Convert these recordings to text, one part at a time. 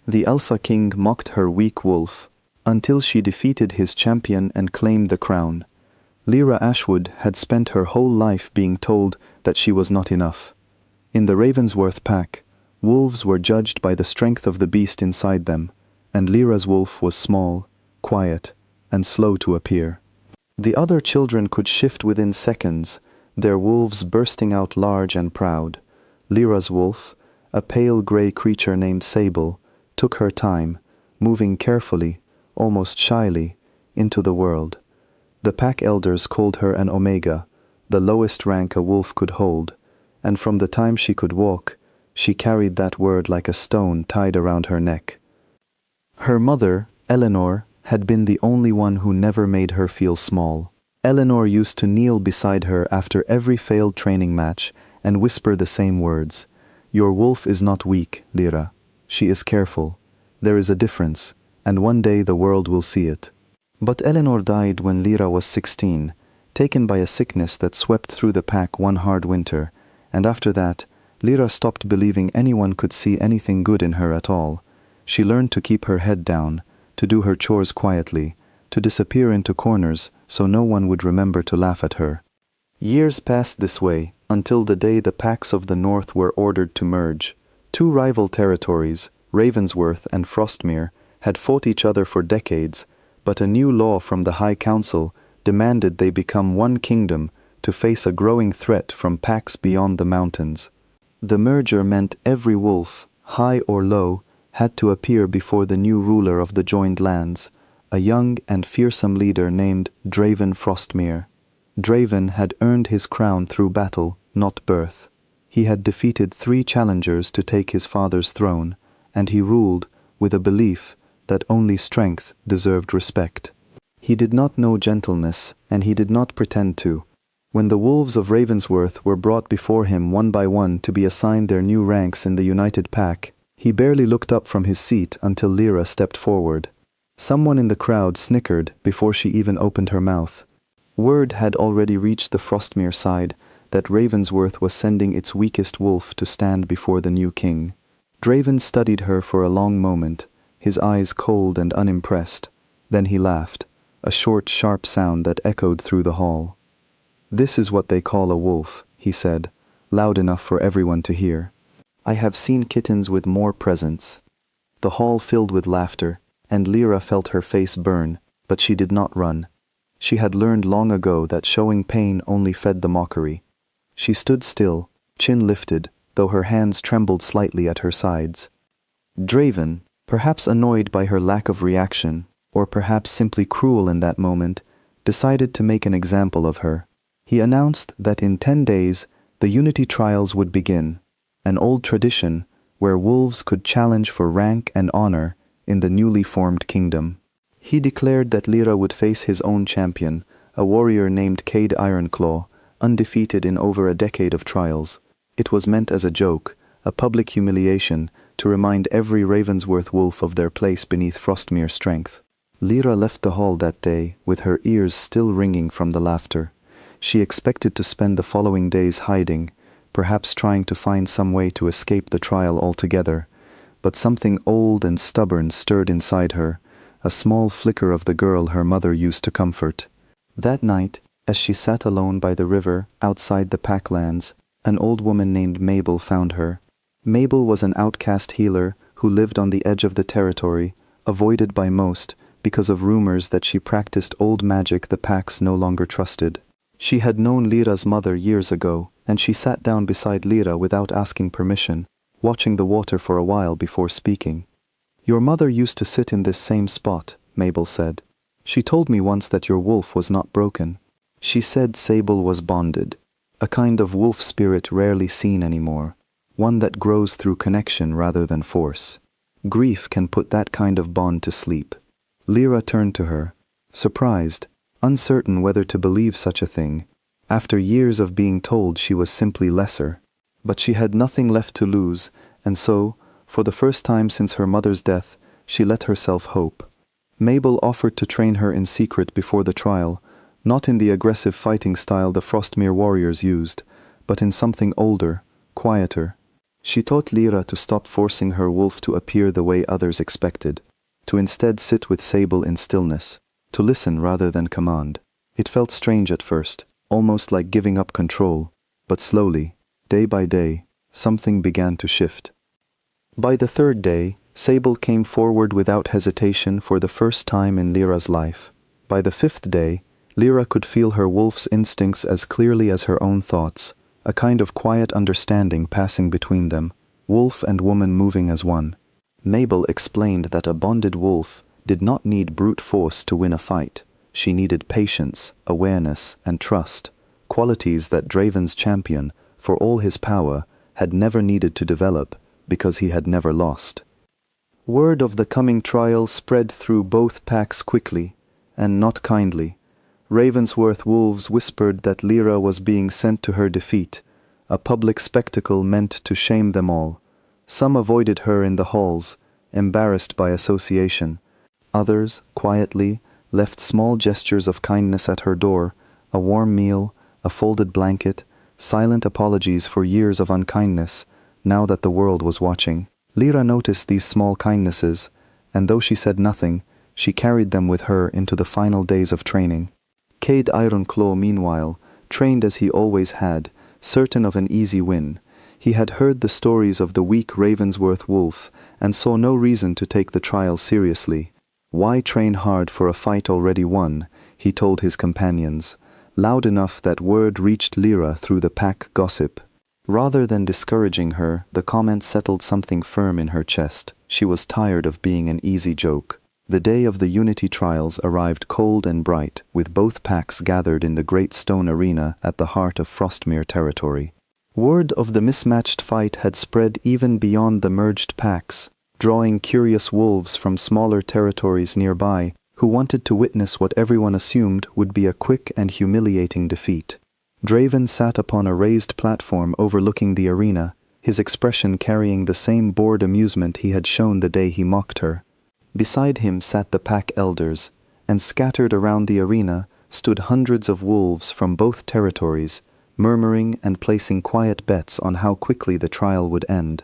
The Alpha King mocked her weak wolf, until she defeated his champion and claimed the crown. Lyra Ashwood had spent her whole life being told that she was not enough. In the Ravensworth pack, wolves were judged by the strength of the beast inside them, and Lyra's wolf was small, quiet, and slow to appear. The other children could shift within seconds, their wolves bursting out large and proud. Lyra's wolf, a pale grey creature named Sable, took her time, moving carefully, almost shyly, into the world. The pack elders called her an Omega, the lowest rank a wolf could hold, and from the time she could walk, she carried that word like a stone tied around her neck. Her mother, Eleanor, had been the only one who never made her feel small. Eleanor used to kneel beside her after every failed training match and whisper the same words. "Your wolf is not weak, Lyra. She is careful. There is a difference, and one day the world will see it." But Eleanor died when Lyra was 16, taken by a sickness that swept through the pack one hard winter, and after that, Lyra stopped believing anyone could see anything good in her at all. She learned to keep her head down, to do her chores quietly, to disappear into corners so no one would remember to laugh at her. Years passed this way, until the day the packs of the North were ordered to merge. Two rival territories, Ravensworth and Frostmere, had fought each other for decades, but a new law from the High Council demanded they become one kingdom to face a growing threat from packs beyond the mountains. The merger meant every wolf, high or low, had to appear before the new ruler of the joined lands, a young and fearsome leader named Draven Frostmere. Draven had earned his crown through battle, not birth. He had defeated 3 challengers to take his father's throne, and he ruled with a belief that only strength deserved respect. He did not know gentleness, and he did not pretend to. When the wolves of Ravensworth were brought before him one by one to be assigned their new ranks in the united pack, he barely looked up from his seat until Lyra stepped forward. Someone in the crowd snickered before she even opened her mouth. Word had already reached the Frostmere side that Ravensworth was sending its weakest wolf to stand before the new king. Draven studied her for a long moment, his eyes cold and unimpressed. Then he laughed, a short, sharp sound that echoed through the hall. "This is what they call a wolf," he said, loud enough for everyone to hear. "I have seen kittens with more presence." The hall filled with laughter, and Lyra felt her face burn, but she did not run. She had learned long ago that showing pain only fed the mockery. She stood still, chin lifted, though her hands trembled slightly at her sides. Draven, perhaps annoyed by her lack of reaction, or perhaps simply cruel in that moment, decided to make an example of her. He announced that in 10 days the Unity Trials would begin, an old tradition where wolves could challenge for rank and honor in the newly formed kingdom. He declared that Lyra would face his own champion, a warrior named Cade Ironclaw, undefeated in over a decade of trials. It was meant as a joke, a public humiliation, to remind every Ravensworth wolf of their place beneath Frostmere's strength. Lyra left the hall that day with her ears still ringing from the laughter. She expected to spend the following days hiding, perhaps trying to find some way to escape the trial altogether. But something old and stubborn stirred inside her, a small flicker of the girl her mother used to comfort. That night, as she sat alone by the river outside the Packlands, an old woman named Mabel found her. Mabel was an outcast healer who lived on the edge of the territory, avoided by most because of rumors that she practiced old magic the packs no longer trusted. She had known Lyra's mother years ago, and she sat down beside Lyra without asking permission, watching the water for a while before speaking. "Your mother used to sit in this same spot," Mabel said. "She told me once that your wolf was not broken. She said Sable was bonded, a kind of wolf spirit rarely seen anymore, one that grows through connection rather than force. Grief can put that kind of bond to sleep." Lyra turned to her, surprised, uncertain whether to believe such a thing, after years of being told she was simply lesser. But she had nothing left to lose, and so, for the first time since her mother's death, she let herself hope. Mabel offered to train her in secret before the trial, not in the aggressive fighting style the Frostmere warriors used, but in something older, quieter. She taught Lyra to stop forcing her wolf to appear the way others expected, to instead sit with Sable in stillness, to listen rather than command. It felt strange at first, almost like giving up control, but slowly, day by day, something began to shift. By the third day, Sable came forward without hesitation for the first time in Lyra's life. By the fifth day, Lyra could feel her wolf's instincts as clearly as her own thoughts, a kind of quiet understanding passing between them, wolf and woman moving as one. Mabel explained that a bonded wolf did not need brute force to win a fight. She needed patience, awareness, and trust, qualities that Draven's champion, for all his power, had never needed to develop because he had never lost. Word of the coming trial spread through both packs quickly, and not kindly. Ravensworth wolves whispered that Lyra was being sent to her defeat, a public spectacle meant to shame them all. Some avoided her in the halls, embarrassed by association. Others, quietly, left small gestures of kindness at her door, a warm meal, a folded blanket, silent apologies for years of unkindness, now that the world was watching. Lyra noticed these small kindnesses, and though she said nothing, she carried them with her into the final days of training. Cade Ironclaw, meanwhile, trained as he always had, certain of an easy win. He had heard the stories of the weak Ravensworth wolf, and saw no reason to take the trial seriously. Why train hard for a fight already won, he told his companions, loud enough that word reached Lyra through the pack gossip. Rather than discouraging her, the comment settled something firm in her chest. She was tired of being an easy joke. The day of the Unity trials arrived cold and bright, with both packs gathered in the great stone arena at the heart of Frostmere territory. Word of the mismatched fight had spread even beyond the merged packs, drawing curious wolves from smaller territories nearby who wanted to witness what everyone assumed would be a quick and humiliating defeat. Draven sat upon a raised platform overlooking the arena, his expression carrying the same bored amusement he had shown the day he mocked her. Beside him sat the pack elders, and scattered around the arena stood hundreds of wolves from both territories, murmuring and placing quiet bets on how quickly the trial would end.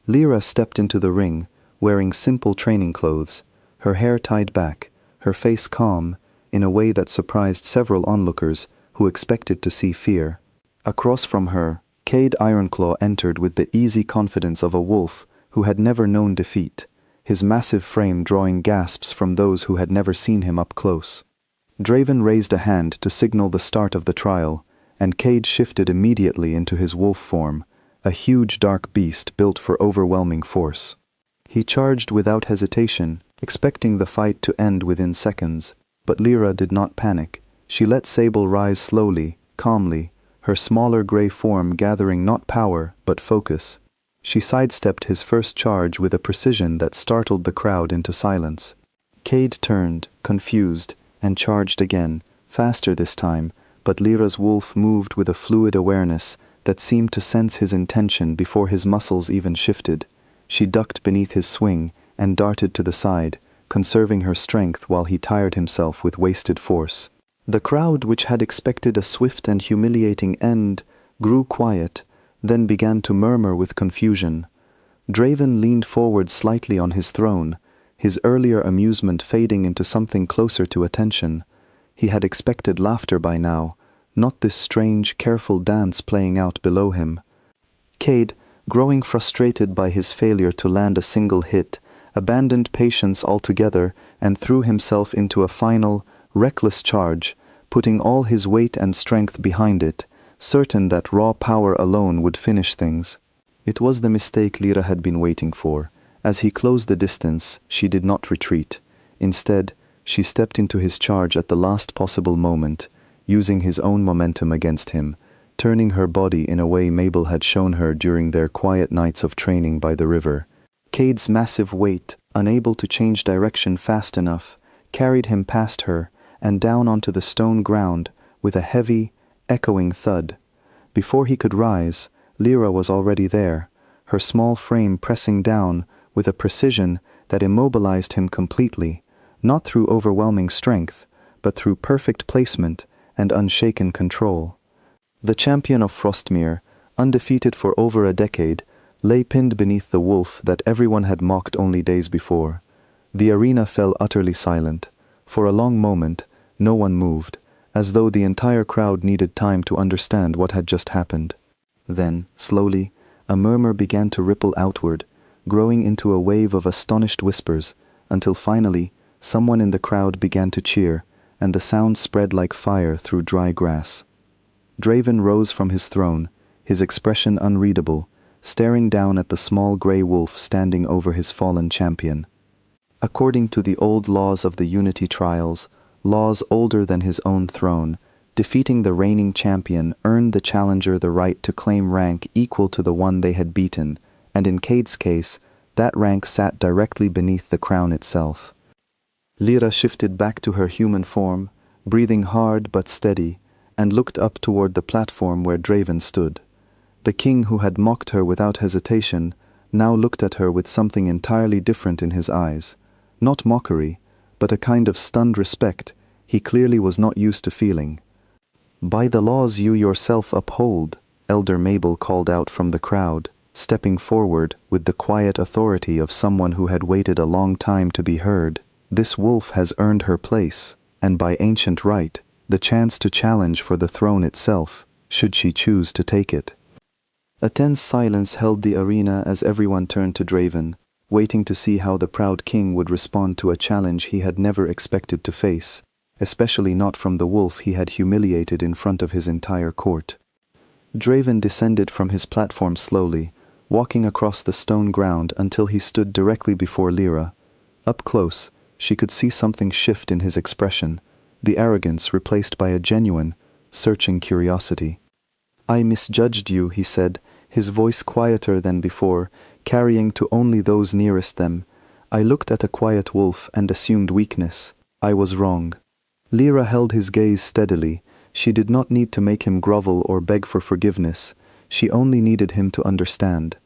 Lyra stepped into the ring, wearing simple training clothes, her hair tied back, her face calm, in a way that surprised several onlookers who expected to see fear. Across from her, Cade Ironclaw entered with the easy confidence of a wolf who had never known defeat, his massive frame drawing gasps from those who had never seen him up close. Draven raised a hand to signal the start of the trial, and Cade shifted immediately into his wolf form, a huge dark beast built for overwhelming force. He charged without hesitation, expecting the fight to end within seconds, but Lyra did not panic. She let Sable rise slowly, calmly, her smaller gray form gathering not power but focus. She sidestepped his first charge with a precision that startled the crowd into silence. Cade turned, confused, and charged again, faster this time, but Lyra's wolf moved with a fluid awareness that seemed to sense his intention before his muscles even shifted. She ducked beneath his swing and darted to the side, conserving her strength while he tired himself with wasted force. The crowd, which had expected a swift and humiliating end, grew quiet, then began to murmur with confusion. Draven leaned forward slightly on his throne, his earlier amusement fading into something closer to attention. He had expected laughter by now, not this strange, careful dance playing out below him. Cade, growing frustrated by his failure to land a single hit, abandoned patience altogether and threw himself into a final, reckless charge, putting all his weight and strength behind it, certain that raw power alone would finish things. It was the mistake Lyra had been waiting for. As he closed the distance, she did not retreat. Instead, she stepped into his charge at the last possible moment, using his own momentum against him, turning her body in a way Mabel had shown her during their quiet nights of training by the river. Cade's massive weight, unable to change direction fast enough, carried him past her and down onto the stone ground with a heavy, echoing thud. Before he could rise, Lyra was already there, her small frame pressing down with a precision that immobilized him completely, not through overwhelming strength, but through perfect placement and unshaken control. The champion of Frostmere, undefeated for over a decade, lay pinned beneath the wolf that everyone had mocked only days before. The arena fell utterly silent. For a long moment, no one moved, as though the entire crowd needed time to understand what had just happened. Then, slowly, a murmur began to ripple outward, growing into a wave of astonished whispers, until finally, someone in the crowd began to cheer, and the sound spread like fire through dry grass. Draven rose from his throne, his expression unreadable, staring down at the small grey wolf standing over his fallen champion. According to the old laws of the Unity Trials, laws older than his own throne, defeating the reigning champion earned the challenger the right to claim rank equal to the one they had beaten, and in Cade's case, that rank sat directly beneath the crown itself. Lyra shifted back to her human form, breathing hard but steady, and looked up toward the platform where Draven stood. The king who had mocked her without hesitation now looked at her with something entirely different in his eyes. Not mockery, but a kind of stunned respect he clearly was not used to feeling. "By the laws you yourself uphold," Elder Mabel called out from the crowd, stepping forward with the quiet authority of someone who had waited a long time to be heard, "this wolf has earned her place, and by ancient right, the chance to challenge for the throne itself, should she choose to take it." A tense silence held the arena as everyone turned to Draven, waiting to see how the proud king would respond to a challenge he had never expected to face, especially not from the wolf he had humiliated in front of his entire court. Draven descended from his platform slowly, walking across the stone ground until he stood directly before Lyra. Up close, she could see something shift in his expression, the arrogance replaced by a genuine, searching curiosity. "I misjudged you," he said, his voice quieter than before, carrying to only those nearest them. "I looked at a quiet wolf and assumed weakness. I was wrong." Lyra held his gaze steadily. She did not need to make him grovel or beg for forgiveness. She only needed him to understand.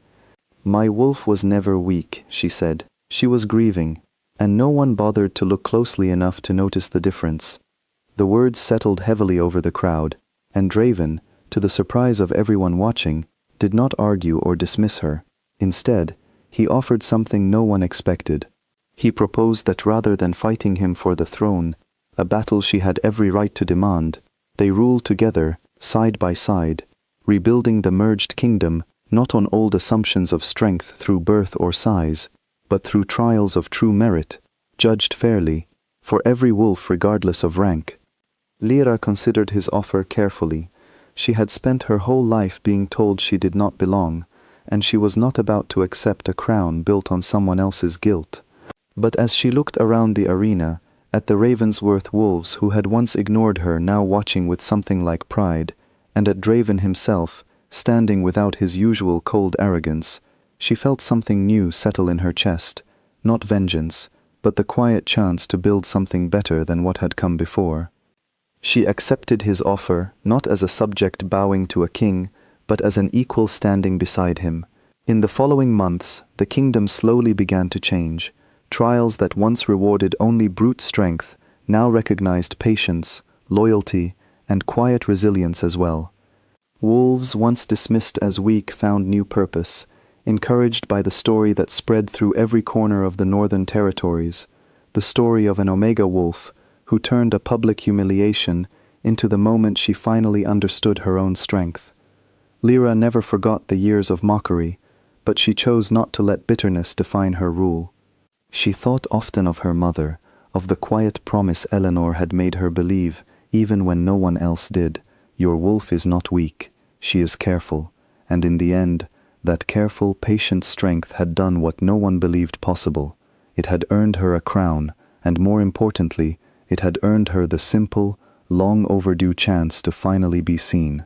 "My wolf was never weak," she said. She was grieving, and no one bothered to look closely enough to notice the difference. The words settled heavily over the crowd, and Draven, to the surprise of everyone watching, did not argue or dismiss her. Instead, he offered something no one expected. He proposed that rather than fighting him for the throne, a battle she had every right to demand, they rule together, side by side, rebuilding the merged kingdom not on old assumptions of strength through birth or size, but through trials of true merit, judged fairly, for every wolf regardless of rank. Lyra considered his offer carefully. She had spent her whole life being told she did not belong, and she was not about to accept a crown built on someone else's guilt. But as she looked around the arena, at the Ravensworth wolves who had once ignored her now watching with something like pride, and at Draven himself, standing without his usual cold arrogance, she felt something new settle in her chest, not vengeance, but the quiet chance to build something better than what had come before. She accepted his offer, not as a subject bowing to a king, but as an equal standing beside him. In the following months, the kingdom slowly began to change. Trials that once rewarded only brute strength now recognized patience, loyalty, and quiet resilience as well. Wolves once dismissed as weak found new purpose, encouraged by the story that spread through every corner of the Northern Territories, the story of an Omega wolf who turned a public humiliation into the moment she finally understood her own strength. Lyra never forgot the years of mockery, but she chose not to let bitterness define her rule. She thought often of her mother, of the quiet promise Eleanor had made her believe, even when no one else did. Your wolf is not weak, she is careful, and in the end, that careful, patient strength had done what no one believed possible. It had earned her a crown, and more importantly, it had earned her the simple, long overdue chance to finally be seen.